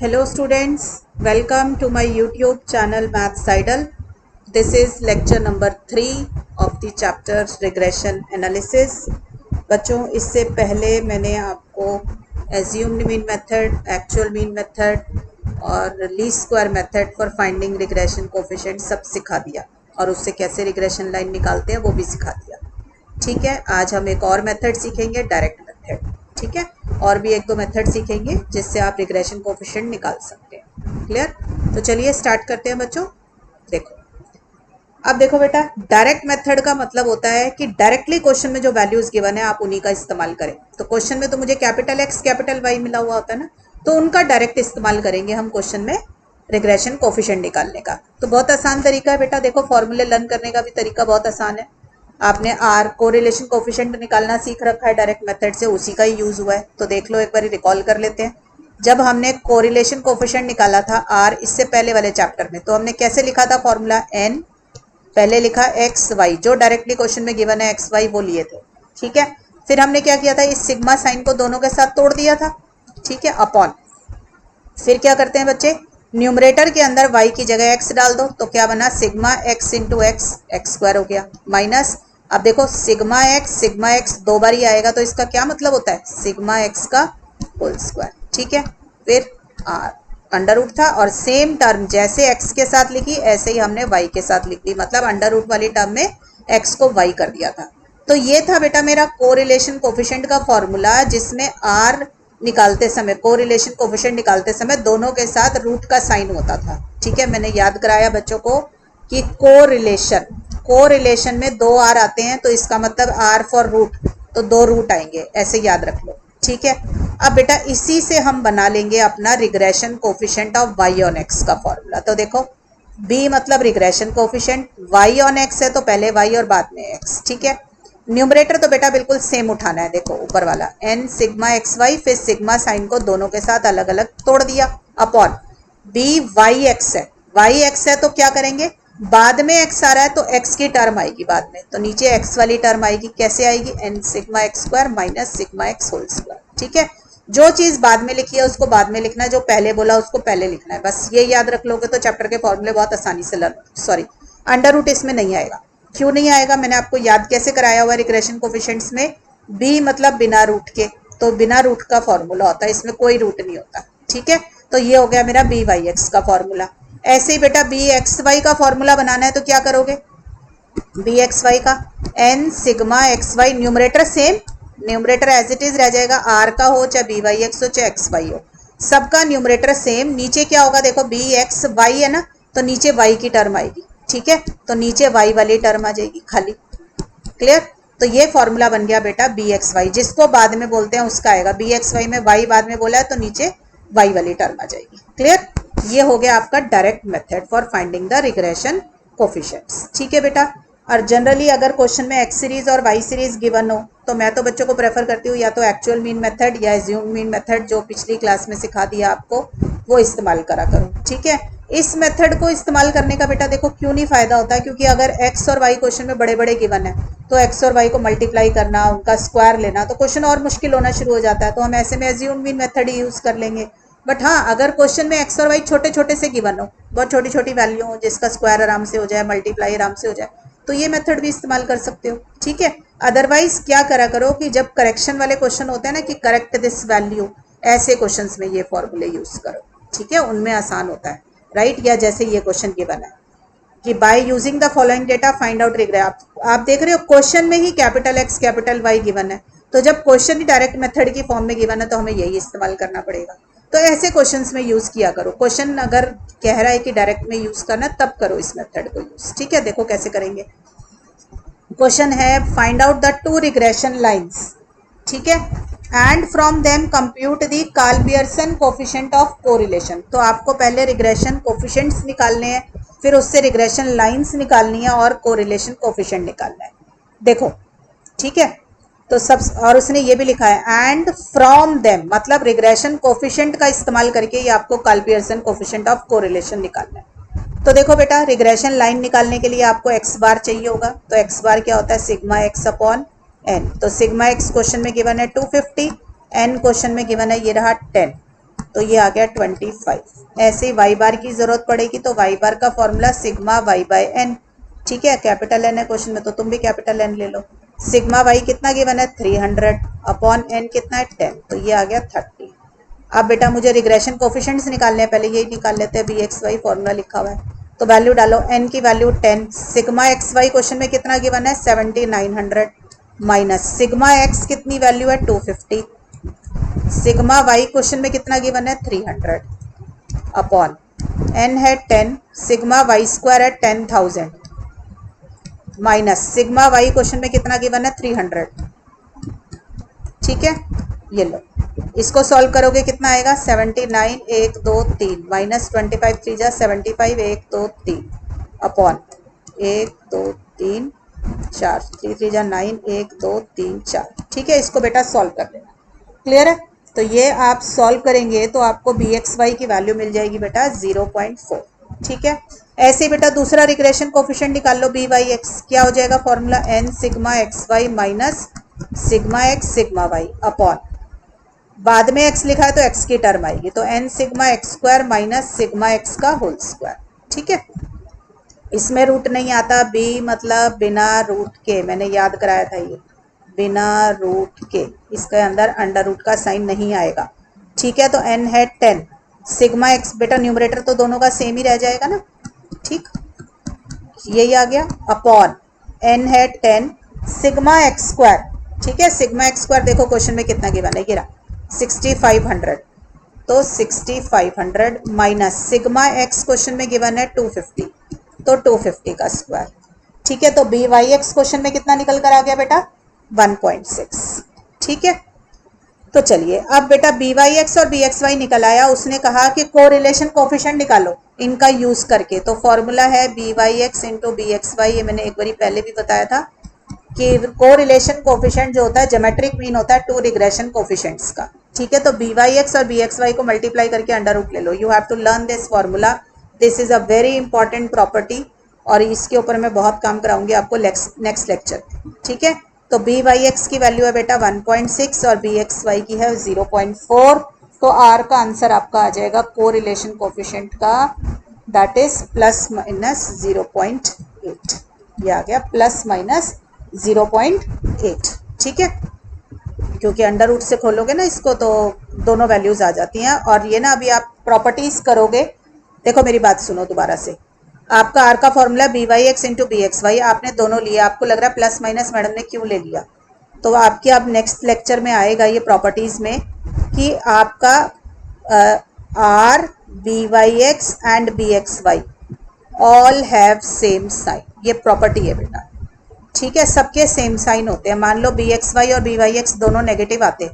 Hello students, welcome to my YouTube channel Maths Idol. This is lecture number 3 of the chapter regression analysis. बच्चों इससे पहले मैंने आपको assumed mean method, actual mean method और least square method for finding regression coefficient सब सिखा दिया और उससे कैसे regression line निकालते हैं वो भी सिखा दिया। ठीक है, आज हम एक और मेथड सीखेंगे, डायरेक्ट मेथड। ठीक है, और भी एक दो मेथड सीखेंगे जिससे आप रिग्रेशन कोएफिशिएंट निकाल सकते हैं। क्लियर? तो चलिए स्टार्ट करते हैं बच्चों। देखो, अब देखो बेटा, डायरेक्ट मेथड का मतलब होता है कि डायरेक्टली क्वेश्चन में जो वैल्यूज गिवन है आप उन्हीं का इस्तेमाल करें। तो क्वेश्चन में तो मुझे कैपिटल एक्स कैपिटल वाई मिला हुआ होता है ना, तो उनका डायरेक्ट इस्तेमाल करेंगे हम क्वेश्चन में रिग्रेशन कोएफिशिएंट निकालने का। तो बहुत आसान तरीका है बेटा, देखो फॉर्मूले लर्न करने का भी तरीका बहुत आसान है। आपने आर कोरिलेशन कोएफिशिएंट निकालना सीख रखा है डायरेक्ट मेथड से, उसी का ही यूज हुआ है। तो देख लो, एक बार रिकॉल कर लेते हैं। जब हमने कोरिलेशन कोएफिशिएंट निकाला था आर इससे पहले वाले चैप्टर में, तो हमने कैसे लिखा था फॉर्मूला? एन पहले लिखा एक्स वाई, जो डायरेक्टली क्वेश्चन में गिवन है एक्स वाई वो लिए थे। ठीक है, फिर हमने क्या किया था, इस सिग्मा साइन को दोनों के साथ तोड़ दिया था। ठीक है, अपॉन, फिर क्या करते हैं बच्चे, न्यूमरेटर के अंदर y की जगह x डाल दो, तो क्या बना, sigma x into x, x square हो गया, माइनस, अब देखो सिग्मा x दो बार ही आएगा, तो इसका क्या मतलब होता है, सिग्मा x का होल स्क्वायर। ठीक है, फिर r अंडर रूट था, और सेम टर्म जैसे x के साथ लिखी ऐसे ही हमने y के साथ लिख ली, मतलब अंडर रूट वाली टर्म में x को y कर दिया था। तो ये था बेटा मेरा कोरिलेशन कोएफिशिएंट का फॉर्मूला, जिसमें r निकालते समय, कोरिलेशन कोएफिशिएंट निकालते समय दोनों के साथ रूट का साइन होता था। ठीक है, मैंने याद कराया बच्चों को कि कोरिलेशन में दो आर आते हैं, तो इसका मतलब आर फॉर रूट, तो दो रूट आएंगे, ऐसे याद रख लो। ठीक है, अब बेटा इसी से हम बना लेंगे अपना regression coefficient of y on x का फॉर्मूला। तो देखो, b मतलब regression coefficient, y on x है तो पहले y और बाद में x। ठीक है, न्यूमरेटर तो बेटा बिल्कुल सेम उठाना है, देखो ऊपर वाला n सिग्मा एक्स वाई, फिर सिग्मा साइन को दोनों के साथ अलग अलग तोड़ दिया, अपॉन b वाई एक्स है, वाई एक्स है तो क्या करेंगे, बाद में x आ रहा है तो x की टर्म आएगी बाद में, तो नीचे x वाली टर्म आएगी, कैसे आएगी, n sigma x square minus sigma x whole square. ठीक है, जो चीज बाद में लिखी है उसको बाद में लिखना है, जो पहले बोला उसको पहले लिखना है, बस ये याद रख लोगे तो चैप्टर के फॉर्मूले बहुत आसानी से सॉरी अंडर रूट इसमें नहीं आएगा। क्यों नहीं आएगा, मैंने आपको याद कैसे कराया हुआ रिग्रेशन कोएफिशिएंट्स में, b मतलब बिना रूट के, तो बिना रूट का फॉर्मूला होता है, इसमें कोई रूट नहीं होता। ठीक है, तो ये हो गया मेरा बी वाई एक्स का फॉर्मूला। ऐसे ही बेटा बी एक्स वाई का फॉर्मूला बनाना है तो क्या करोगे, बी एक्स वाई का n sigma x y, numerator same, numerator as it is रह जाएगा, आर का हो चाहे बी वाई एक्स हो चाहे एक्स वाई हो, सबका न्यूमरेटर सेम। नीचे क्या होगा, देखो बी एक्स वाई है ना, तो नीचे वाई की टर्म आएगी। ठीक है, तो नीचे y वाली टर्म आ जाएगी खाली। क्लियर? तो ये फॉर्मूला बन गया बेटा बी एक्स वाई, जिसको बाद में बोलते हैं उसका आएगा, बी एक्स वाई में y बाद में बोला है तो नीचे y वाली टर्म आ जाएगी। क्लियर? ये हो गया आपका direct method for finding the regression coefficients. ठीक है बेटा, और जनरली अगर क्वेश्चन में एक्स सीरीज और वाई सीरीज गिवन हो तो मैं तो बच्चों को प्रेफर करती हूँ या तो एक्चुअल मीन मेथड या एज्यूम्ड मीन मेथड, जो पिछली क्लास में सिखा दिया आपको, वो इस्तेमाल करा करो। ठीक है, इस मेथड को इस्तेमाल करने का बेटा देखो क्यों नहीं फायदा होता है, क्योंकि अगर x और y क्वेश्चन में बड़े बड़े गिवन है तो x और y को मल्टीप्लाई करना, उनका स्क्वायर लेना, तो क्वेश्चन और मुश्किल होना शुरू हो जाता है, तो हम ऐसे में एज्यूम्ड मीन मेथड ही यूज कर लेंगे। बट हाँ, अगर क्वेश्चन में x और y छोटे छोटे से गिवन हो, बहुत छोटी छोटी वैल्यू हो, जिसका स्क्वायर आराम से हो जाए, मल्टीप्लाई आराम से हो जाए, तो ये मेथड भी इस्तेमाल कर सकते हो। ठीक है, अदरवाइज क्या करा करो कि जब करेक्शन वाले क्वेश्चन होते हैं ना कि करेक्ट दिस वैल्यू, ऐसे क्वेश्चंस में ये फॉर्मूले यूज करो। ठीक है, उनमें आसान होता है, राइट? या जैसे ये क्वेश्चन गिवन है कि by using the following data find out regression, आप देख रहे हो क्वेश्चन में ही capital X capital Y given है, तो जब क्वेश्चन ही डायरेक्ट मेथड की फॉर्म में गिवन है तो हमें यही इस्तेमाल करना पड़ेगा। तो ऐसे क्वेश्चंस में यूज किया करो, क्वेश्चन अगर कह रहा है कि डायरेक्ट में यूज करना तब करो इस मेथड को यूज। ठीक है, देखो कैसे करेंगे। क्वेश्चन है find out the two regression lines, ठीक है, and from them compute the Karl Pearson coefficient of correlation. तो आपको पहले रिग्रेशन कोएफिशिएंट्स निकालने हैं, फिर उससे रिग्रेशन लाइंस निकालनी है और कोरिलेशन कोएफिशिएंट निकालना है। देखो, ठीक है, तो सब, और उसने ये भी लिखा है एंड फ्रॉम देम, मतलब रिग्रेशन कोएफिशिएंट का इस्तेमाल करके ये आपको काल्व-पियर्सन कोएफिशिएंट ऑफ कोरिलेशन निकालना है। तो देखो बेटा, रिग्रेशन लाइन निकालने के लिए आपको एक्स बार चाहिए होगा, तो एक्स बार क्या होता है, सिग्मा एक्स अपॉन एन। तो सिग्मा एक्स क्वेश्चन में गिवन है 250, एन क्वेश्चन में गिवन है ये रहा 10। तो ये आ गया 25। ऐसे वाई बार की जरूरत पड़ेगी तो वाई बार का formula sigma y by n, ठीक है, कैपिटल एन है क्वेश्चन में तो तुम भी कैपिटल एन ले लो। सिग्मा वाई कितना गिवन है 300 अपॉन एन कितना है 10, तो ये आ गया 30। अब बेटा मुझे रिग्रेशन कोफिशिएंट्स निकालने हैं, पहले यही निकाल लेते हैं, बी एक्स वाई फॉर्मूला लिखा हुआ है तो वैल्यू डालो, एन की value 10, sigma x y question में कितना गिवन है 7900 माइनस सिग्मा एक्स कितनी वैल्यू है 250, सिग्मा वाई क्वेश्चन में कितना गिवन है 300 अपॉन एन है 10, सिग्मा वाई स्क्वायर है 10,000 माइनस सिग्मा वाई क्वेश्चन में कितना गिवन है 300, ठीक है। ये लो, इसको सॉल्व करोगे कितना आएगा 79 1 2 3 माइनस 25 3 जा 75 1 2 3 अपॉन 1 2 3 4 3 3 जा 9 1 2 3 4, ठीक है। इसको बेटा सॉल्व कर लेना, क्लियर है। तो ये आप सॉल्व करेंगे तो आपको बी एक्स वाई की वैल्यू मिल जाएगी बेटा 0.4, ठीक है। ऐसे बेटा दूसरा रिग्रेशन कोफिशिएंट निकाल लो बी वाई एक्स, क्या हो जाएगा formula n sigma x y minus sigma x sigma y upon, बाद में x लिखा है तो x की टर्म आएगी तो n sigma x square minus sigma x का होल स्क्वायर, ठीक है। इसमें रूट नहीं आता, b मतलब बिना रूट के, मैंने याद कराया था ये, बिना रूट के, इसके अंदर अंडर रूट का साइन नहीं आएगा, ठीक है। तो n है 10, सिग्मा एक्स बेटा न्यूमरेटर तो दोनों का सेम ही रह जाएगा ना, ठीक, यही आ गया अपॉन n है 10 सिग्मा एक्स स्क्वायर, ठीक है। सिग्मा एक्स स्क्वायर देखो क्वेश्चन में कितना गिवन है, गिरा 6500, तो 6500 माइनस सिग्मा एक्स क्वेश्चन में गिवन है 250, तो 250 का स्क्वायर, ठीक है। तो बी वाई एक्स क्वेश्चन में कितना निकल कर आ गया बेटा 1.6, ठीक है। तो चलिए अब बेटा बी वाई एक्स और बी एक्स वाई निकल आया, उसने कहा कि कोरिलेशन कोफिशिएंट निकालो इनका यूज करके, तो फॉर्मूला है b Y x into b x y, ये मैंने एक बार पहले भी बताया था कि कोरिलेशन कोफिशिएंट जो होता है ज्योमेट्रिक मीन होता है टू रिग्रेशन कोफिशिएंट्स का, ठीक है। तो बी वाई एक्स और बी एक्स वाई को मल्टीप्लाई करके अंडर रूट ले लो, you have to learn this formula, this is a very important property और इसके ऊपर मैं बहुत काम कराऊंगी आपको नेक्स्ट लेक्चर, ठीक है। तो बी वाई एक्स की वैल्यू है बेटा 1.6 और बी एक्स वाई की है 0.4, तो आर का आंसर आपका आ जाएगा कोरिलेशन कोफिशिएंट का, दैट इज प्लस माइनस 0.8, ये आ गया प्लस माइनस 0.8, ठीक है। क्योंकि अंडर रूट से खोलोगे ना इसको तो दोनों वैल्यूज आ जाती हैं, और ये ना अभी आप प्रॉपर्टीज करोगे, देखो मेरी बात सुनो दोबारा से, आपका आर का formula b Y x into b x y, आपने दोनों लिया, आपको लग रहा है प्लस माइनस मैडम ने क्यों ले लिया, तो आपके अब नेक्स्ट लेक्चर में आएगा ये प्रॉपर्टीज में कि आपका r b Y x and b x y all have same sign, ये प्रॉपर्टी है बेटा, ठीक है। सबके सेम साइन होते हैं, मान लो बी एक्स वाई और बी वाई एक्स दोनों नेगेटिव आते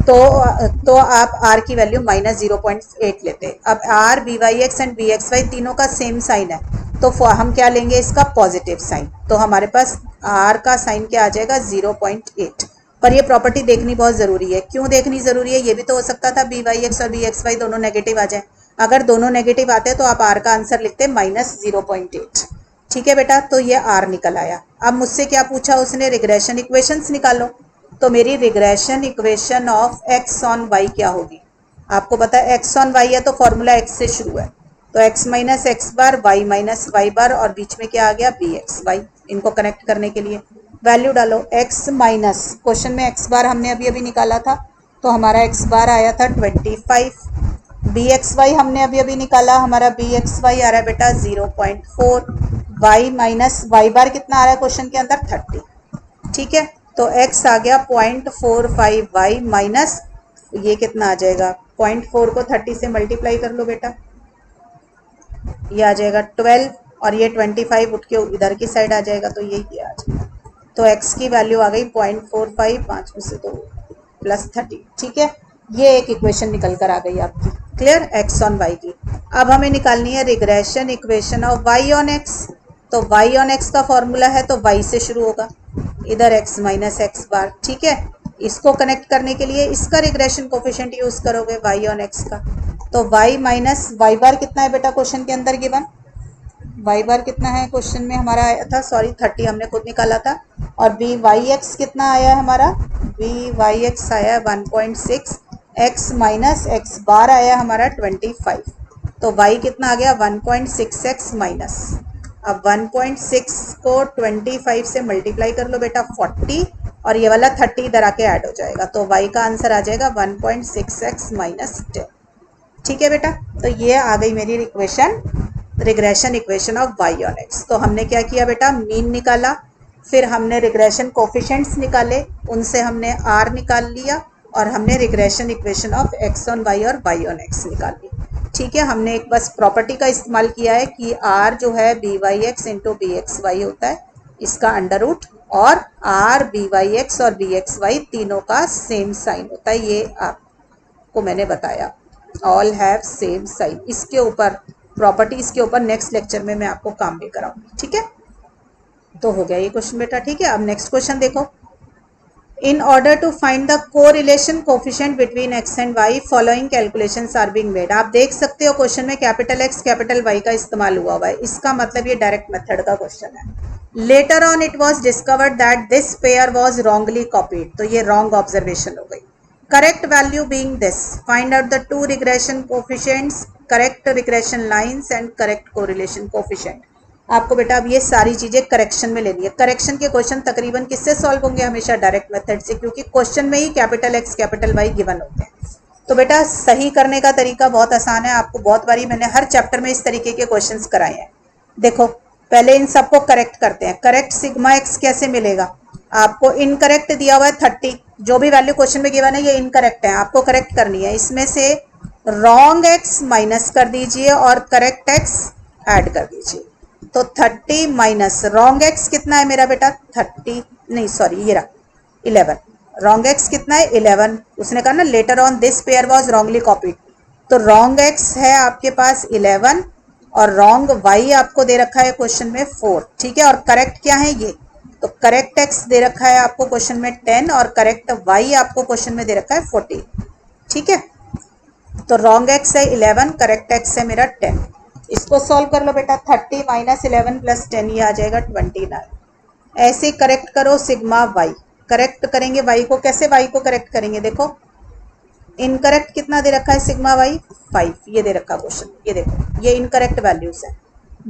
तो आप r की वैल्यू माइनस 0.8 लेते। अब r b Y x and b x y तीनों का सेम साइन है तो हम क्या लेंगे इसका पॉजिटिव साइन, तो हमारे पास r का साइन क्या आ जाएगा 0.8। पर ये प्रॉपर्टी देखनी बहुत ज़रूरी है, क्यों देखनी ज़रूरी है, ये भी तो हो सकता था बी वाई एक्स और बी एक्स वाई दोनों नेगेटिव आ जाए, अगर दोनों नेगेटिव आते तो आप r का आंसर लिखते माइनस 0.8, ठीक है बेटा। तो ये r निकल आया। अब मुझसे क्या पूछा उसने, रिग्रेशन इक्वेशंस निकालो, तो मेरी regression equation of x on y क्या होगी, आपको पता है x ऑन y है तो फॉर्मूला x से शुरू है, तो x माइनस एक्स बार y माइनस वाई बार और बीच में क्या आ गया बी एक्स वाई, इनको कनेक्ट करने के लिए वैल्यू डालो, x माइनस क्वेश्चन में x बार हमने अभी अभी निकाला था तो हमारा x बार आया था 25, बी एक्स वाई हमने अभी अभी निकाला, हमारा बी एक्स वाई आ रहा है बेटा 0.4, y माइनस वाई बार कितना आ रहा है क्वेश्चन के अंदर 30, ठीक है। तो x आ गया 0.45 y माइनस ये कितना आ जाएगा 0.4 को 30 से मल्टीप्लाई कर लो बेटा, ये आ जाएगा 12 और ये 25 उठ के इधर की साइड आ जाएगा तो ये आ जाएगा, तो x की वैल्यू आ गई 0.45, 5 में से 2 प्लस 30, ठीक है। ये एक इक्वेशन निकल कर आ गई आपकी, क्लियर, x ऑन y की। अब हमें निकालनी है regression equation of y on x, तो y ऑन x का फॉर्मूला है तो y से शुरू होगा, इधर x माइनस एक्स बार, ठीक है। इसको कनेक्ट करने के लिए इसका रिग्रेशन कोफिशिएंट यूज करोगे y ऑन x का, तो y माइनस वाई बार कितना है बेटा क्वेश्चन के अंदर गिवन, y बार कितना है क्वेश्चन में हमारा आया था, सॉरी 30 हमने खुद निकाला था, और बी वाई एक्स कितना आया है हमारा, बी वाई एक्स आया 1.6, x माइनस एक्स बार आया हमारा 25, तो y कितना आ गया 1.6x माइनस। अब 1.6 को 25 से मल्टीप्लाई कर लो बेटा 40, और ये वाला 30 इधर आके ऐड हो जाएगा, तो y का आंसर आ जाएगा 1.6x माइनस 10। ठीक है बेटा, तो ये आ गई मेरी equation, regression equation of y on x। तो हमने क्या किया बेटा, मीन निकाला, फिर हमने रिग्रेशन कोफिशिएंट्स निकाले, उनसे हमने r निकाल लिया, और हमने regression equation of x on y और y ऑन x निकाल ली। ठीक है, हमने एक बस प्रॉपर्टी का इस्तेमाल किया है कि r जो है b Y x into b x y होता है, इसका अंडर रूट, और r बी वाई एक्स और बी एक्स वाई तीनों का सेम साइन होता है, ये आपको मैंने बताया, ऑल हैव सेम साइन। इसके ऊपर प्रॉपर्टीज के ऊपर नेक्स्ट लेक्चर में मैं आपको काम भी कराऊंगी। ठीक है, तो हो गया ये क्वेश्चन बेटा। ठीक है, अब नेक्स्ट क्वेश्चन देखो, in order to find the correlation coefficient between x and y following calculations are being made। आप देख सकते हो क्वेश्चन में कैपिटल x कैपिटल y का इस्तेमाल हुआ है, इसका मतलब ये डायरेक्ट मेथड का क्वेश्चन है। Later on it was discovered that this pair was wrongly copied, तो ये रॉन्ग ऑब्जर्वेशन हो गई। Correct value being this, find out the two regression coefficients, correct regression lines and correct correlation coefficient. आपको बेटा अब ये सारी चीजें करेक्शन में लेनी है। करेक्शन के क्वेश्चन तकरीबन किससे सॉल्व होंगे, हमेशा डायरेक्ट मेथड से, क्योंकि क्वेश्चन में ही capital X capital Y given होते हैं। तो बेटा सही करने का तरीका बहुत आसान है, आपको बहुत बारी मैंने हर चैप्टर में इस तरीके के क्वेश्चंस कराए हैं। देखो पहले इन सबको करेक्ट करते हैं। करेक्ट सिग्मा एक्स कैसे मिलेगा, आपको इनकरेक्ट दिया हुआ है 30, जो भी वैल्यू क्वेश्चन में गिवन है ये इनकरेक्ट है, आपको करेक्ट करनी है। इसमें से रॉन्ग एक्स माइनस कर दीजिए और करेक्ट एक्स ऐड कर दीजिए, तो 30 माइनस रॉन्ग एक्स कितना है मेरा बेटा 30, नहीं सॉरी ये रहा 11, रॉन्ग एक्स कितना है 11। उसने कहा ना later on this pair was wrongly copied, तो रॉन्ग एक्स है आपके पास 11 और रॉन्ग वाई आपको दे रखा है क्वेश्चन में 4। ठीक है, और करेक्ट क्या है ये, तो करेक्ट एक्स दे रखा है आपको क्वेश्चन में 10 और करेक्ट वाई आपको क्वेश्चन में दे रखा है 14। ठीक है, तो रॉन्ग एक्स है 11, करेक्ट एक्स है मेरा 10। इसको सॉल्व कर लो बेटा, 30 माइनस 11 प्लस 10 ये आ जाएगा 29। ऐसे करेक्ट करो सिग्मा वाई, करेक्ट करेंगे वाई को, कैसे वाई को करेक्ट करेंगे, देखो इनकरेक्ट कितना दे रखा है सिग्मा वाई 5, ये दे रखा क्वेश्चन, ये देखो ये इनकरेक्ट वैल्यूज है।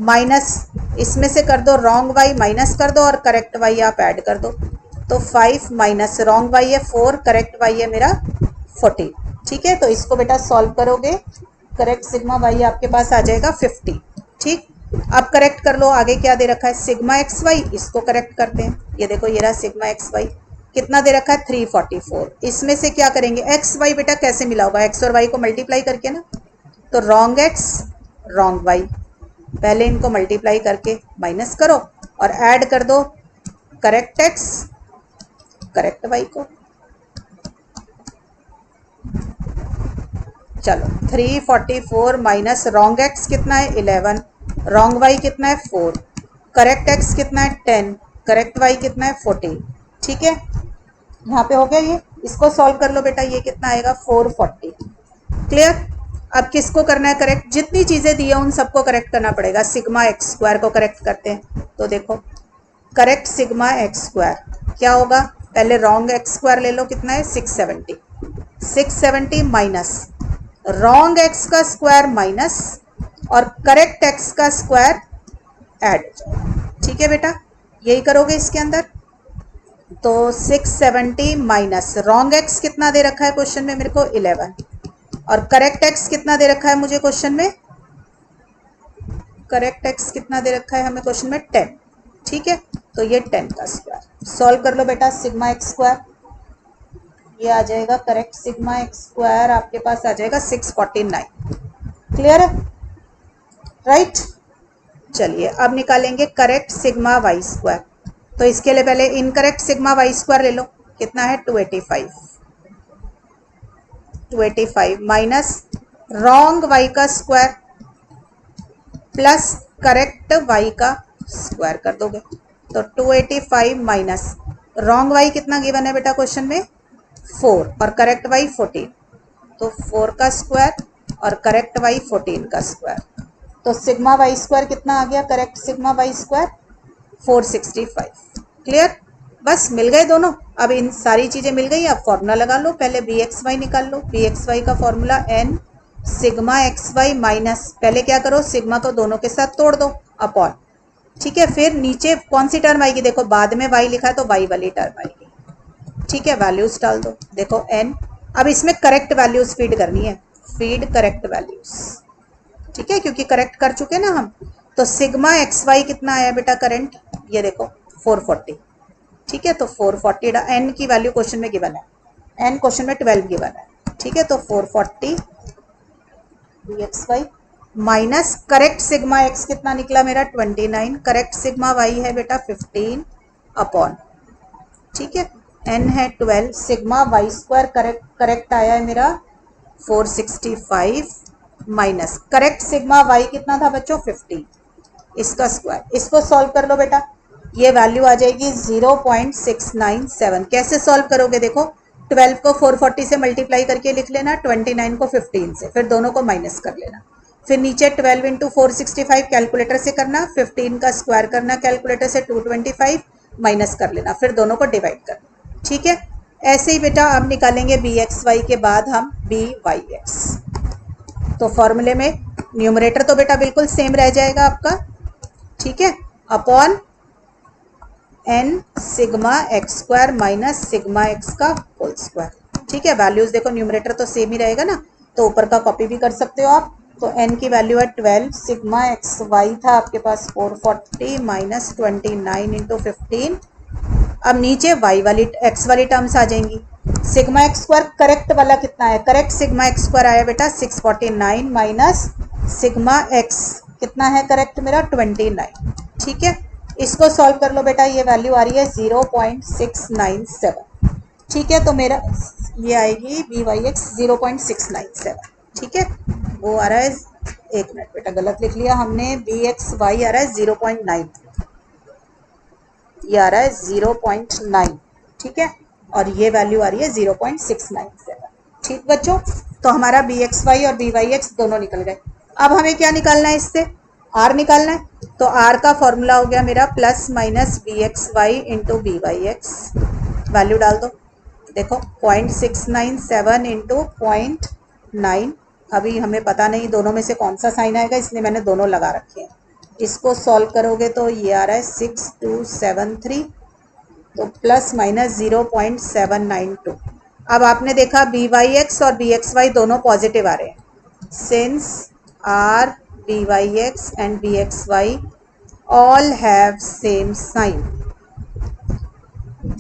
माइनस इसमें से कर दो रॉन्ग वाई माइनस कर दो और करेक्ट वाई आप ऐड कर दो, तो 5 माइनस रॉन्ग वाई है 4, करेक्ट वाई है मेरा 14। ठीक है, तो इसको बेटा सॉल्व करोगे, करेक्ट सिग्मा वाई आपके पास आ जाएगा 50। ठीक, अब करेक्ट कर लो, आगे क्या दे रखा है सिग्मा एक्स वाई, इसको करेक्ट करते हैं। ये देखो ये रहा सिग्मा एक्स वाई, कितना दे रखा है 344। इसमें से क्या करेंगे, एक्स वाई बेटा कैसे मिला होगा, एक्स और वाई को मल्टीप्लाई करके ना, तो रॉन्ग एक्स रॉन्ग वाई, पहले इनको मल्टीप्लाई करके माइनस करो और ऐड कर दो करेक्ट एक्स करेक्ट वाई को। चलो 344 माइनस रॉन्ग एक्स कितना है 11, रॉन्ग वाई कितना है 4, करेक्ट एक्स कितना है 10, करेक्ट वाई कितना है 14। ठीक है, यहाँ पे हो गया ये, इसको सॉल्व कर लो बेटा, ये कितना आएगा 440। क्लियर, अब किसको करना है करेक्ट, जितनी चीजें दी है उन सबको करेक्ट करना पड़ेगा। सिग्मा एक्स स्क्वायर को करेक्ट करते हैं, तो देखो करेक्ट सिग्मा एक्स स्क्वायर क्या होगा, पहले रॉन्ग एक्स स्क्वायर ले लो, कितना है 670, 670 माइनस रॉन्ग एक्स का स्क्वायर माइनस और करेक्ट एक्स का स्क्वायर ऐड। ठीक है बेटा, यही करोगे इसके अंदर, तो 670 माइनस रॉन्ग एक्स कितना दे रखा है क्वेश्चन में मेरे को 11 और करेक्ट एक्स कितना दे रखा है मुझे क्वेश्चन में, करेक्ट एक्स कितना दे रखा है हमें क्वेश्चन में 10। ठीक है, तो ये 10 का स्क्वायर सॉल्व कर लो बेटा, सिग्मा एक्स स्क्वायर ये आ जाएगा, करेक्ट सिग्मा एक्स स्क्वायर आपके पास आ जाएगा 649। क्लियर है, राइट। चलिए अब निकालेंगे करेक्ट सिग्मा वाई स्क्वायर, तो इसके लिए पहले इनकरेक्ट सिग्मा वाई स्क्वायर ले लो, कितना है 285, 285 माइनस रॉन्ग वाई का स्क्वायर प्लस करेक्ट वाई का स्क्वायर कर दोगे, तो 285 माइनस रॉन्ग वाई कितना गिवन है बेटा क्वेश्चन में 4 और करेक्ट वाई 14, तो 4 का स्क्वायर और करेक्ट वाई 14 का स्क्वायर, तो सिग्मा वाई स्क्वायर कितना आ गया, correct sigma y square 465। Clear, बस मिल गए दोनों। अब इन सारी चीजें मिल गई, अब फॉर्मूला लगा लो। पहले बी एक्स वाई निकाल लो। बी एक्स वाई का formula n sigma x y minus, पहले क्या करो सिग्मा को दोनों के साथ तोड़ दो अपॉन, ठीक है। फिर नीचे कौन सी टर्म आएगी, देखो बाद में वाई लिखा है तो वाई वाली टर्म आएगी, ठीक है। वैल्यूज डाल दो, देखो एन। अब इसमें करेक्ट वैल्यूज फीड करनी है, फीड करेक्ट वैल्यूज, ठीक है, क्योंकि करेक्ट कर चुके ना हम। तो सिग्मा एक्स वाई कितना आया बेटा करंट, ये देखो 440, ठीक है। तो 440 एन की वैल्यू क्वेश्चन में गिवन है, एन क्वेश्चन में 12 गिवन है, ठीक है। तो 440 b x y minus correct sigma x कितना निकला मेरा 29, करेक्ट सिग्मा वाई है बेटा 15 अपॉन, ठीक है, एन है 12, सिग्मा वाई स्क्वायर करेक्ट आया है मेरा 465 माइनस करेक्ट सिग्मा वाई कितना था बच्चों 15, इसका स्क्वायर। इसको सॉल्व कर लो बेटा, ये वैल्यू आ जाएगी 0.697। कैसे सॉल्व करोगे, देखो 12 को 440 से मल्टीप्लाई करके लिख लेना, 29 को 15 से, फिर दोनों को माइनस कर लेना, फिर नीचे 12 इंटू 465 कैलकुलेटर से करना, 15 का स्क्वायर करना कैलकुलेटर से 225 माइनस कर लेना, फिर दोनों को डिवाइड करना, ठीक है। ऐसे ही बेटा अब निकालेंगे बी एक्स वाई के बाद हम बी वाई एक्स। तो फॉर्मूले में न्यूमरेटर तो बेटा बिल्कुल सेम रह जाएगा आपका, ठीक है, upon n sigma x square minus sigma x का होल स्क्वायर, ठीक है। वैल्यूज देखो न्यूमरेटर तो सेम ही रहेगा ना, तो ऊपर का कॉपी भी कर सकते हो आप। तो एन की वैल्यू है 12, सिग्मा एक्स वाई था आपके पास 440 माइनस 29 इंटू 15। अब नीचे वाई वाली एक्स वाली टर्म्स आ जाएंगी। सिग्मा एक्स स्क्वायर करेक्ट वाला कितना है, करेक्ट सिग्मा एक्स स्क्वायर आया बेटा 649 माइनस सिग्मा एक्स कितना है करेक्ट मेरा 29, ठीक है। इसको सॉल्व कर लो बेटा, ये वैल्यू आ रही है 0.697, ठीक है। तो मेरा ये आएगी बी वाई एक्स 0.697, ठीक है। वो आ रहा है, एक मिनट बेटा गलत लिख लिया हमने, बी एक्स वाई आ रहा है 0.9, ये आ रहा है 0.9, ठीक है, और ये वैल्यू आ रही है 0.697, ठीक बच्चों। तो हमारा बी एक्स वाई और बी वाई एक्स दोनों निकल गए। अब हमें क्या निकालना है, इससे आर निकालना है। तो आर का फॉर्मूला हो गया मेरा plus minus b x y into b Y x, value डाल दो, देखो 0.697 इंटू 0.9, अभी हमें पता नहीं दोनों में से कौन सा साइन आएगा, इसलिए मैंने दोनों लगा रखे हैं। इसको सॉल्व करोगे तो ये आ रहा है 6273, तो प्लस माइनस 0.792। अब आपने देखा बी वाई एक्स और बी एक्स वाई दोनों पॉजिटिव आ रहे हैं, since r b Y x and b x y all have same sign,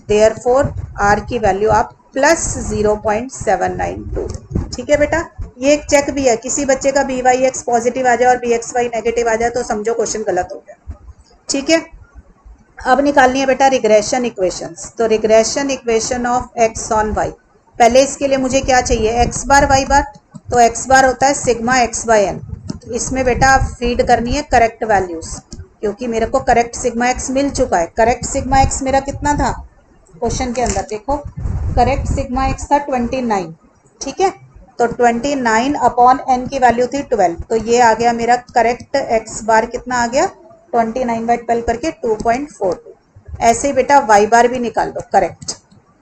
therefore r की वैल्यू आप प्लस 0.792, ठीक है बेटा। ये एक चेक भी है, किसी बच्चे का बी वाई एक्स पॉजिटिव आ जाए और बी एक्स वाई नेगेटिव आ जाए तो समझो क्वेश्चन गलत हो गया, ठीक है। अब निकालनी है बेटा रिग्रेशन इक्वेशंस। तो regression equation of x on y, पहले इसके लिए मुझे क्या चाहिए, एक्स बार वाई बार। तो एक्स बार होता है सिग्मा एक्स बाय एन, इसमें बेटा आप फीड करनी है करेक्ट वैल्यूज, क्योंकि मेरे को करेक्ट सिग्मा एक्स मिल चुका है। करेक्ट सिग्मा एक्स मेरा कितना था क्वेश्चन के अंदर, देखो करेक्ट सिग्मा एक्स था 29, ठीक है। तो 29 अपॉन एन की वैल्यू थी 12, तो ये आ गया मेरा करेक्ट एक्स बार कितना आ गया 29/12 करके 2.42। ऐसे ही बेटा वाई बार भी निकाल लो करेक्ट,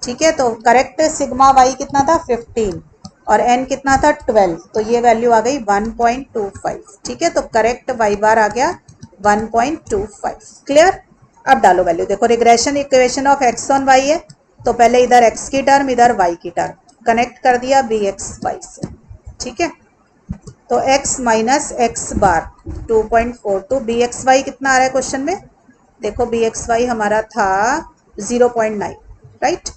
ठीक है। तो करेक्ट सिग्मा वाई कितना था 15 और एन कितना था 12, तो ये वैल्यू आ गई 1.25, ठीक है। तो करेक्ट वाई बार आ गया 1.25, क्लियर। अब डालो वैल्यू, देखो regression equation of x on y है, तो पहले इधर एक्स की टर्म इधर वाई की टर्म कनेक्ट कर दिया बी एक्स वाई से, ठीक है। तो x माइनस एक्स बार 2.42, बी एक्स वाई कितना आ रहा है क्वेश्चन में, देखो बी एक्स वाई हमारा था 0.9, राइट।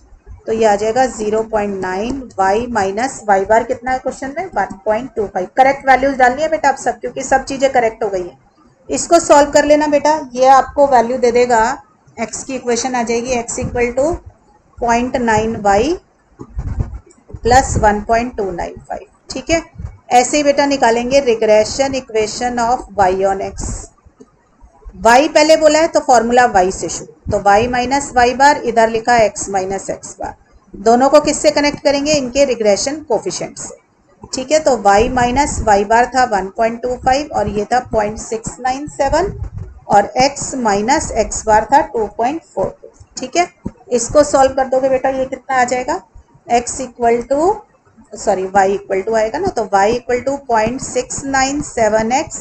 तो ये आ जाएगा 0.9 y माइनस वाई बार कितना है क्वेश्चन में 1.25। करेक्ट वैल्यूज डालनी है बेटा आप सब, क्योंकि सब चीजें करेक्ट हो गई है। इसको सॉल्व कर लेना बेटा, ये आपको वैल्यू दे देगा, x की इक्वेशन आ जाएगी x equal to 0.9y plus 1.295, ठीक है। ऐसे ही बेटा निकालेंगे regression equation of y on x। y पहले बोला है तो फॉर्मूला y से शुरू, तो y माइनस वाई बार, इधर लिखा है x माइनस एक्स बार, दोनों को किससे कनेक्ट करेंगे, इनके रिग्रेशन कोफिशिएंट से, ठीक है। तो y माइनस वाई बार था 1.25 और ये था 0.697 और x माइनस एक्स बार था 2.42, ठीक है। इसको सॉल्व कर दोगे बेटा ये कितना आ जाएगा, x equal to sorry y equal to आएगा ना, तो y इक्वल टू 0.697x।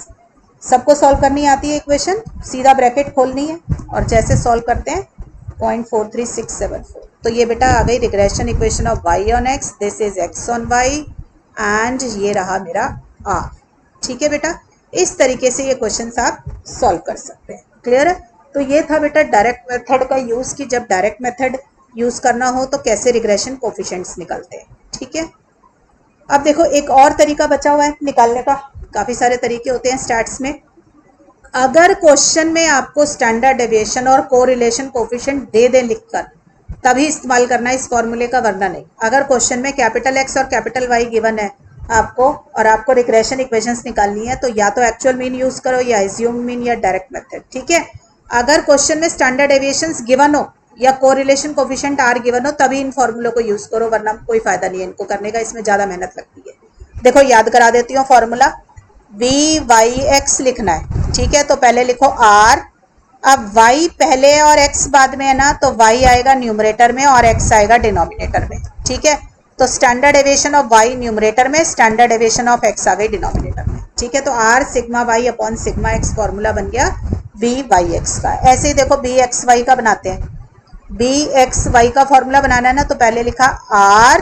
सबको सॉल्व करनी आती है इक्वेशन, सीधा ब्रैकेट खोलनी है और जैसे सॉल्व करते हैं 0.43674। तो ये बेटा आ गई regression equation of y on x, this is x on y and ये रहा मेरा r। ठीक है बेटा, इस तरीके से ये क्वेश्चन आप सॉल्व कर सकते हैं। क्लियर है? तो ये था बेटा डायरेक्ट मेथड का यूज, कि जब डायरेक्ट मेथड यूज करना हो तो कैसे रिग्रेशन कोफिशिएंट्स निकलते हैं। ठीक है, अब देखो एक और तरीका बचा हुआ है निकालने का, काफी सारे तरीके होते हैं स्टैट्स में। अगर क्वेश्चन में आपको स्टैंडर्ड डेविएशन और कोरिलेशन कोफिशिएंट दे दे लिखकर, तभी इस्तेमाल करना है इस फॉर्मूले का, वरना नहीं। अगर क्वेश्चन में कैपिटल X और कैपिटल Y गिवन है आपको और आपको रिग्रेशन इक्वेशंस निकालनी है, तो या तो एक्चुअल मीन यूज करो या एज्यूम मीन या डायरेक्ट मेथड। ठीक है, अगर क्वेश्चन में स्टैंडर्ड डेविएशंस गिवन हो या कोरिलेशन कोफिशिएंट R गिवन हो, तभी इन फॉर्मूलों को यूज करो, वरना कोई फायदा नहीं है इनको करने का, इसमें ज्यादा मेहनत लगती है। देखो याद करा देती हूँ फॉर्मूला, VYX लिखना है। ठीक है, तो पहले लिखो R, अब y पहले और x बाद में है ना, तो y आएगा न्यूमरेटर में और x आएगा डिनोमिनेटर में। ठीक है, तो standard deviation of y numerator में, स्टैंडर्ड डेविएशन ऑफ x आ गई डिनोमिनेटर में। ठीक है, तो r sigma y upon sigma x formula बन गया BYX का। ऐसे ही देखो BXY का बनाते हैं, BXY का फॉर्मूला बनाना है ना, तो पहले लिखा R,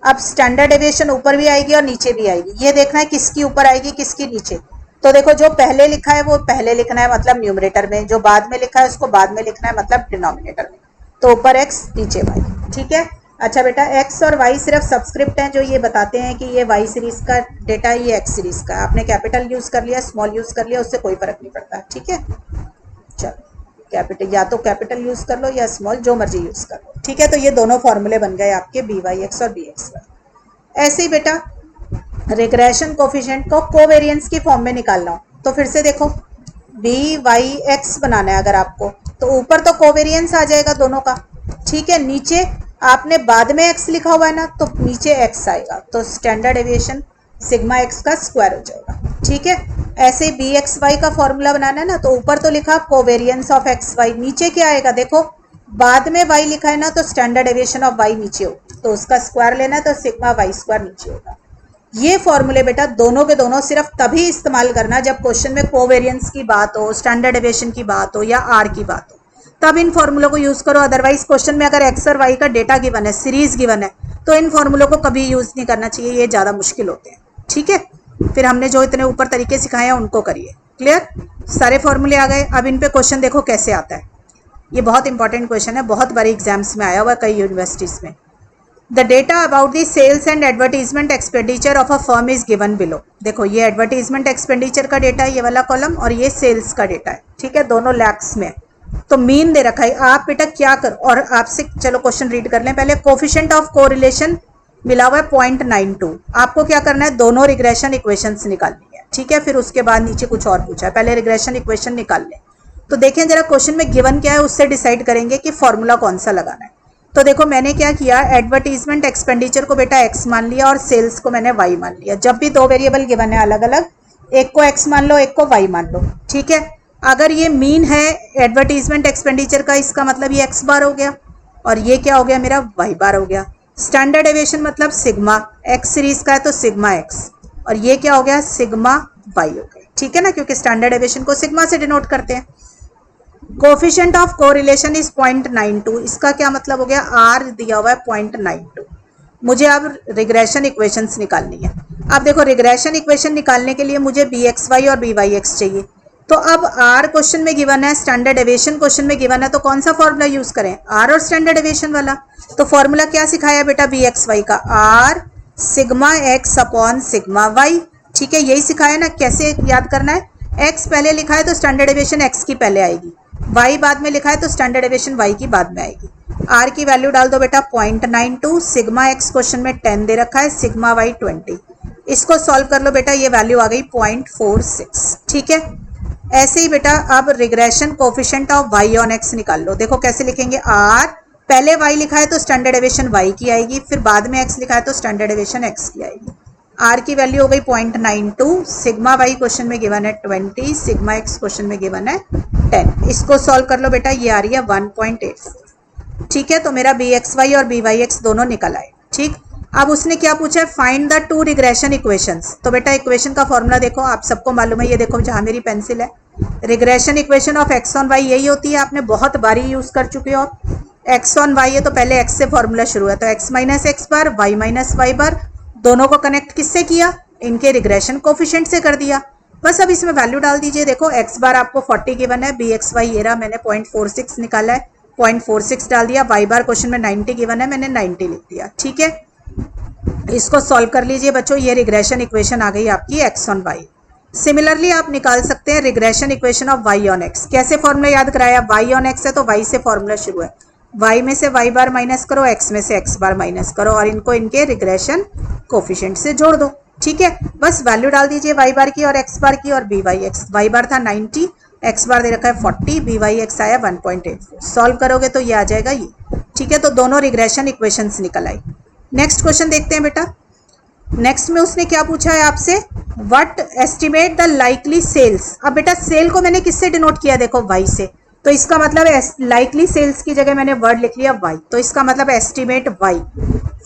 अब स्टैंडर्ड डेविएशन ऊपर भी आएगी और नीचे भी आएगी, ये देखना है किसकी ऊपर आएगी किसकी नीचे। तो देखो जो पहले लिखा है वो पहले लिखना है मतलब न्यूमरेटर में, जो बाद में लिखा है उसको बाद में लिखना है मतलब डिनोमिनेटर में। तो ऊपर x नीचे y। ठीक है, अच्छा बेटा x और y सिर्फ सब्सक्रिप्ट हैं जो ये बताते हैं कि ये y सीरीज का डेटा है, ये x सीरीज का। आपने कैपिटल यूज कर लिया स्मॉल यूज कर लिया, उससे कोई फर्क नहीं पड़ता। ठीक है, चलो कैपिटल या तो कैपिटल यूज कर लो या स्मॉल, जो मर्जी यूज कर लो। ठीक है, तो ये दोनों फॉर्मूले बन गए आपके BYX और BXY। ऐसे ही बेटा रिग्रेशन कोफिशिएंट को कोवेरिएंस की फॉर्म में निकालना हो, तो फिर से देखो BYX बनाना है अगर आपको, तो ऊपर तो कोवेरिएंस आ जाएगा दोनों का। ठीक है, नीचे आपने बाद में x लिखा हुआ है ना, तो नीचे x आएगा, तो स्टैंडर्ड डेविएशन सिग्मा x का स्क्वायर हो जाएगा। ठीक है, ऐसे BXY का फॉर्मूला बनाना है ना, तो ऊपर तो लिखा कोवेरिएंस ऑफ XY, नीचे क्या आएगा देखो, बाद में y लिखा है ना, तो स्टैंडर्ड डेविएशन ऑफ y नीचे हो, तो उसका स्क्वायर लेना है, तो सिग्मा y स्क्वायर नीचे होगा। ये फॉर्मूले बेटा दोनों के दोनों सिर्फ तभी इस्तेमाल करना जब क्वेश्चन में कोवेरिएंस की बात हो, स्टैंडर्ड डेविएशन की बात हो या R की बात हो, तब इन फॉर्मूलों को यूज करो। अदरवाइज क्वेश्चन में अगर x और y का डेटा गिवन है, सीरीज गिवन है, तो इन फॉर्मूलों को कभी यूज नहीं करना चाहिए, ये ज्यादा मुश्किल होते हैं। ठीक है, फिर हमने जो इतने ऊपर तरीके सिखाए हैं उनको करिए। क्लियर, सारे फॉर्मूले आ गए। अब इन पे क्वेश्चन देखो कैसे आता है, ये बहुत इंपॉर्टेंट क्वेश्चन है, बहुत बार एग्जाम्स में आया हुआ है कई यूनिवर्सिटीज में। The data about the sales and advertisement expenditure of a firm is given below. देखो ये एडवर्टीजमेंट एक्सपेंडिचर का डेटा है, ये वाला कॉलम, और ये सेल्स का डेटा है। ठीक है, दोनों लैक्स में, तो मीन दे रखा है। आप बेटा क्या करो, और आपसे चलो क्वेश्चन रीड कर लें पहले। कोफिशिएंट ऑफ कोरिलेशन मिला हुआ है 0.92। आपको क्या करना है, दोनों रिग्रेशन इक्वेशंस निकालनी है। ठीक है, फिर उसके बाद नीचे कुछ और पूछा है, पहले रिग्रेशन इक्वेशन निकाल लें। तो देखें जरा क्वेश्चन में गिवन क्या है, उससे डिसाइड करेंगे कि फॉर्मूला कौन सा लगाना है। तो देखो मैंने क्या किया, एडवर्टीजमेंट एक्सपेंडिचर को बेटा x मान लिया और सेल्स को मैंने y मान लिया। जब भी दो वेरिएबल गिवन है अलग अलग, एक को x मान लो एक को y मान लो। ठीक है, अगर ये मीन है एडवर्टीजमेंट एक्सपेंडिचर का, इसका मतलब ये x बार हो गया और ये क्या हो गया मेरा y बार हो गया। स्टैंडर्ड डेविएशन मतलब सिग्मा, x सीरीज का है तो सिग्मा x, और ये क्या हो गया सिग्मा y हो गया। ठीक है ना, क्योंकि स्टैंडर्ड डेविएशन को सिग्मा से डिनोट करते हैं। कोफिशिएंट ऑफ कोरिलेशन इज 0.92, इसका क्या मतलब हो गया, r दिया हुआ है 0.92। मुझे अब रिग्रेशन इक्वेशंस निकालनी है। अब देखो रिग्रेशन इक्वेशन निकालने के लिए मुझे BXY और BYX चाहिए। तो अब r क्वेश्चन में गिवन है, स्टैंडर्ड डेविएशन क्वेश्चन में गिवन है, तो कौन सा फॉर्मूला यूज करें, r और स्टैंडर्ड डेविएशन वाला। तो फॉर्मूला क्या सिखाया बेटा BXY का, r sigma x upon sigma y। ठीक है, यही सिखाया ना, कैसे याद करना है, x पहले लिखा है तो स्टैंडर्ड डेविएशन x की पहले आएगी, y बाद में लिखा है तो स्टैंडर्ड डेविएशन y की बाद में आएगी। r की वैल्यू डाल दो बेटा 0.92, सिग्मा x क्वेश्चन में 10 दे रखा है, सिग्मा y 20। इसको सॉल्व कर लो बेटा, ये वैल्यू आ गई 0.46। ठीक है, ऐसे ही बेटा अब regression coefficient of y on x निकाल लो। देखो कैसे लिखेंगे, r पहले y लिखा है तो स्टैंडर्ड डेविएशन y की आएगी, फिर बाद में x लिखा है तो स्टैंडर्ड डेविएशन x की आएगी। r की वैल्यू हो गई 0.92, सिग्मा y क्वेश्चन में गिवन है 20, सिग्मा x क्वेश्चन में गिवन है 10। इसको सॉल्व कर लो बेटा, ये आ रही है 1.84। ठीक है, तो मेरा बी एक्स वाई और बी वाई एक्स दोनों निकल आए। ठीक, अब उसने क्या पूछा है, find the two regression equations. तो बेटा इक्वेशन का फॉर्मूला देखो, आप सबको मालूम है, ये देखो जहां मेरी पेंसिल है, regression equation of x on y यही होती है, आपने बहुत बारी यूज कर चुके हो। एक्स ऑन वाई है तो पहले एक्स से फॉर्मूला शुरू है, तो x minus x bar y minus y बार, दोनों को कनेक्ट किससे किया, इनके रिग्रेशन कोफिशिएंट से कर दिया। बस अब इसमें वैल्यू डाल दीजिए। देखो एक्स बार आपको 40 गिवन है, बी एक्स वाई ये रहा, मैंने 0.46 निकाला है, 0.46 डाल दिया। वाई बार क्वेश्चन में 90 गिवन है, मैंने 90 लिख दिया। ठीक है, इसको सॉल्व कर लीजिए बच्चों, ये रिग्रेशन इक्वेशन आ गई आपकी एक्स ऑन वाई। सिमिलरली आप निकाल सकते हैं regression equation of y on x. कैसे फॉर्मूला याद कराया, वाई ऑन एक्स है तो वाई से फॉर्मूला शुरू है, वाई में से वाई बार माइनस करो, एक्स में से एक्स बार माइनस करो और इनको इनके रिग्रेशन कोफिशिएंट से जोड़ दो। ठीक है, बस वैल्यू डाल दीजिए वाई बार की और एक्स बार की और बी वाई एक्स। वाई बार था 90, एक्स बार दे रखा है 40, बी वाई एक्स आया 1.84। सॉल्व करोगे तो ये आ जाएगा ये। ठीक है, तो दोनों रिग्रेशन इक्वेशंस निकल आई। नेक्स्ट क्वेश्चन देखते हैं बेटा। नेक्स्ट में उसने क्या पूछा है आपसे, what estimate the likely sales. अब बेटा सेल को मैंने किससे डिनोट किया, देखो वाई से, तो इसका मतलब लाइकली सेल्स की जगह मैंने वर्ड लिख लिया वाई, तो इसका मतलब estimate y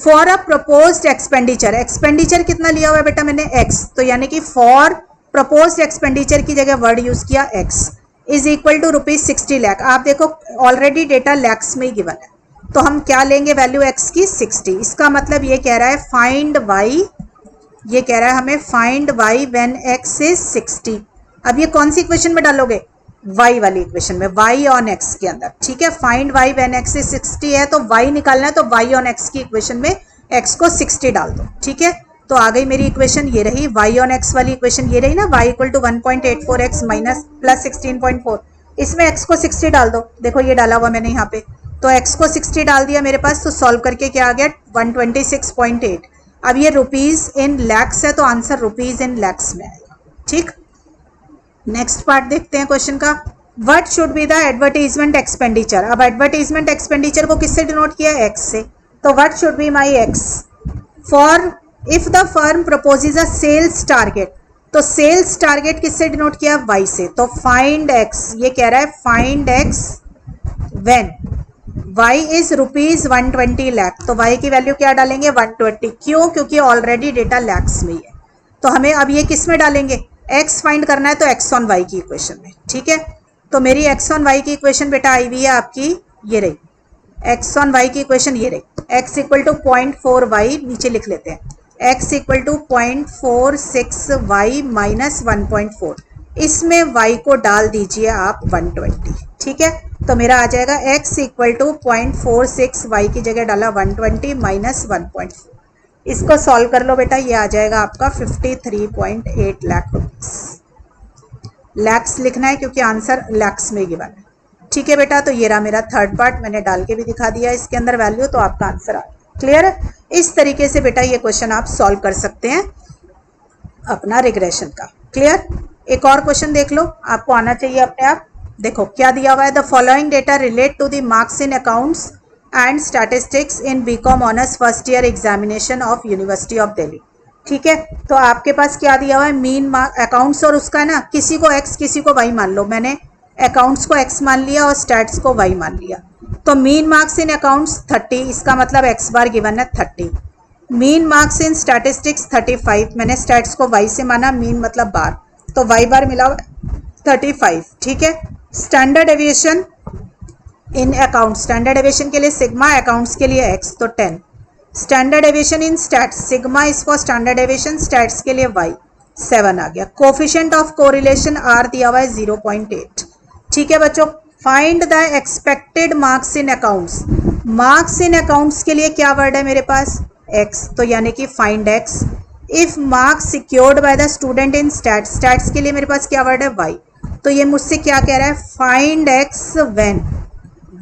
for a proposed expenditure. Expenditure कितना लिया हुआ है बेटा मैंने, एक्स, तो यानी कि फॉर प्रपोज्ड एक्सपेंडिचर की जगह वर्ड यूज किया x, is equal to ₹60 lakh. आप देखो ऑलरेडी डेटा लैक्स में ही गिवन है, तो हम क्या लेंगे वैल्यू एक्स की 60। इसका मतलब ये कह रहा है फाइंड वाई, ये कह रहा है हमें find y when x is 60। अब ये कौन सी इक्वेशन में डालोगे, वाई वाली इक्वेशन में, वाई ऑन एक्स के अंदर। ठीक है, find y when x is 60 है तो वाई निकालना है, तो वाई ऑन एक्स की इक्वेशन में एक्स को 60 डाल दो। ठीक है, तो आ गई मेरी इक्वेशन, ये रही वाई ऑन एक्स वाली इक्वेशन, ये रही ना, y equal to 1.84x minus plus 16.4, इसमें एक्स को 60 डाल दो। देखो ये डाला हुआ मैंने यहाँ पे, तो एक्स को 60 डाल दिया मेरे पास, तो सॉल्व करके क्या आ गया 126.8। अब ये रुपीज इन लैक्स है तो आंसर रुपीज इन लैक्स में आएगा। ठीक, नेक्स्ट पार्ट देखते हैं क्वेश्चन का। What should be the advertisement expenditure. अब एडवर्टाइजमेंट एक्सपेंडिचर को किससे डिनोट किया, एक्स से, तो what should be my x for if the firm proposes a sales target. तो सेल्स टारगेट किससे डिनोट किया, वाई से, तो फाइंड एक्स, ये कह रहा है find x when y is ₹120 lakh. तो वाई की वैल्यू क्या डालेंगे 120, क्यों, क्योंकि ऑलरेडी डेटा लैक्स में ही है, तो हमें अब ये किस में डालेंगे, एक्स फाइंड करना है तो एक्स ऑन वाई की इक्वेशन में। ठीक है, तो मेरी एक्स ऑन वाई की इक्वेशन बेटा आई हुई है आपकी, ये रही एक्स ऑन वाई की इक्वेशन, ये रही एक्स इक्वल टू 0.4 वाई, नीचे लिख लेते हैं x equal to 0.46 y minus 1.4, इसमें वाई को डाल दीजिए आप 120। ठीक है, तो मेरा आ जाएगा एक्स इक्वल टू 0.46 वाई की जगह डाला 120 माइनस 1.4। इसको सॉल्व कर लो बेटा, ये आ जाएगा आपका 53.8 लाख रुपीज। लैक्स लिखना है क्योंकि आंसर लैक्स में गिवन है। ठीक है बेटा, तो ये रहा मेरा थर्ड पार्ट, मैंने डाल के भी दिखा दिया इसके अंदर वैल्यू, तो आपका आंसर आ गया। क्लियर है, इस तरीके से बेटा ये क्वेश्चन आप सॉल्व कर सकते हैं अपना रिग्रेशन का। क्लियर, एक और क्वेश्चन देख लो, आपको आना चाहिए अपने आप। देखो क्या दिया हुआ है, the following data relate to the marks in accounts and statistics in BCom honours first year examination of University of Delhi. ठीक है, तो आपके पास क्या दिया हुआ है, मीन मार्क अकाउंट्स, और उसका ना किसी को एक्स किसी को वाई मान लो, मैंने अकाउंट्स को एक्स मान लिया और स्टैट्स को वाई मान लिया। तो मीन मार्क्स इन अकाउंट्स 30, इसका मतलब एक्स बार गिवन है 30। मीन मार्क्स इन स्टैटिस्टिक्स 35, मैंने स्टैट्स को वाई से माना, मीन मतलब बार, तो वाई बार मिला 35। ठीक है, स्टैंडर्ड एविएशन इन अकाउंट, स्टैंडर्ड एविएशन के लिए सिग्मा, अकाउंट्स के लिए एक्स, तो 10। Standard aviation in stats, sigma is for standard aviation, stats के लिए वाई 7 आ गया। कोफिशिएंट ऑफ कोरिलेशन आर दिया हुआ है 0.8। ठीक है बच्चों, find the expected marks in accounts. Marks in accounts के लिए क्या वर्ड है मेरे पास, एक्स, तो यानी कि find x. If marks secured by the student in stats, stats के लिए मेरे पास क्या वर्ड है, वाई, तो ये मुझसे क्या कह रहा है, find x when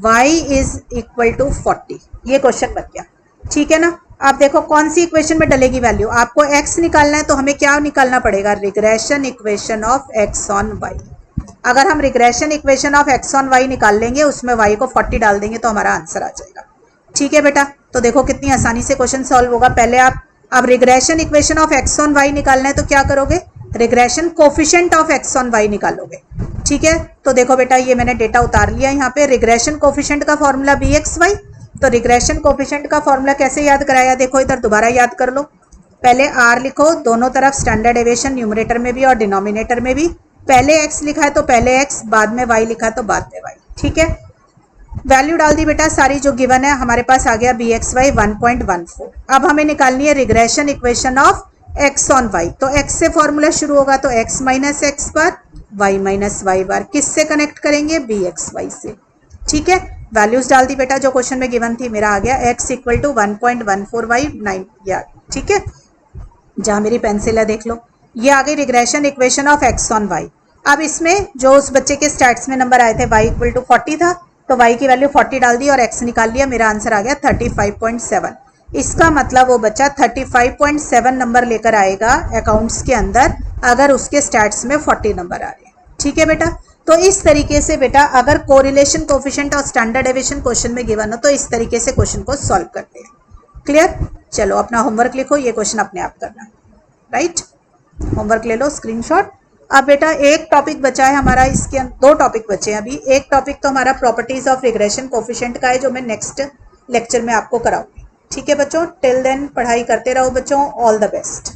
y is equal to 40। ये क्वेश्चन बन गया। ठीक है ना, आप देखो कौन सी इक्वेशन में डलेगी वैल्यू, आपको x निकालना है तो हमें क्या निकालना पड़ेगा, regression equation of x on y। अगर हम regression equation of x on y निकाल लेंगे, उसमें y को 40 डाल देंगे तो हमारा आंसर आ जाएगा। ठीक है बेटा, तो देखो कितनी आसानी से क्वेश्चन सॉल्व होगा। पहले आप अब regression equation of x on y निकालना है तो क्या करोगे, regression coefficient of x on y निकालोगे। ठीक है, तो देखो बेटा ये मैंने डेटा उतार लिया यहाँ पे, रिग्रेशन कोफिशिएंट का फॉर्मूला bxy तो रिग्रेशन कोफिशिएंट का फॉर्मूला कैसे याद कराया, देखो इधर दोबारा याद कर लो। पहले आर लिखो, दोनों तरफ स्टैंडर्ड डेविएशन न्यूमरेटर में भी और डिनोमिनेटर में भी। पहले एक्स लिखा है तो पहले एक्स, बाद में वाई लिखा है तो बाद में वाई। ठीक है, वैल्यू डाल दी बेटा सारी जो गिवन है, हमारे पास आ गया बी एक्स वाई 1.14। अब हमें निकालनी है regression equation of x on y. तो एक्स से फॉर्मूला शुरू होगा तो x minus x bar, y minus y bar. किससे कनेक्ट करेंगे, बी एक्स वाई से। ठीक है, वैल्यूज डाल दी बेटा जो क्वेश्चन में गिवन थी। मेरा आ गया x इक्वल टू 1.14 वाई 9 या। ठीक है, जहां मेरी पेंसिल है देख लो, ये आ गई regression equation of x on y। अब इसमें जो उस बच्चे के स्टैट्स में नंबर आए थे y इक्वल टू 40 था, तो y की वैल्यू 40 डाल दी और x निकाल लिया। मेरा आंसर आ गया 35.7। इसका मतलब वो बच्चा 35.7 नंबर लेकर आएगा अकाउंट्स के अंदर अगर उसके स्टैट्स में 40 नंबर आ रहे हैं। ठीक है बेटा, तो इस तरीके से बेटा अगर कोरिलेशन कोफिशिएंट और स्टैंडर्ड डेविएशन क्वेश्चन में गिवन हो तो इस तरीके से क्वेश्चन को सॉल्व करते हैं। क्लियर, चलो अपना होमवर्क लिखो, ये क्वेश्चन अपने आप करना। राइट, होमवर्क ले लो स्क्रीनशॉट। अब बेटा एक टॉपिक बचा है हमारा, इसके दो टॉपिक बचे हैं अभी। एक टॉपिक तो हमारा प्रॉपर्टीज ऑफ रिग्रेशन कोफिशिएंट का है जो मैं नेक्स्ट लेक्चर में आपको कराऊंगी। ठीक है बच्चों, टिल देन पढ़ाई करते रहो बच्चों, ऑल द बेस्ट।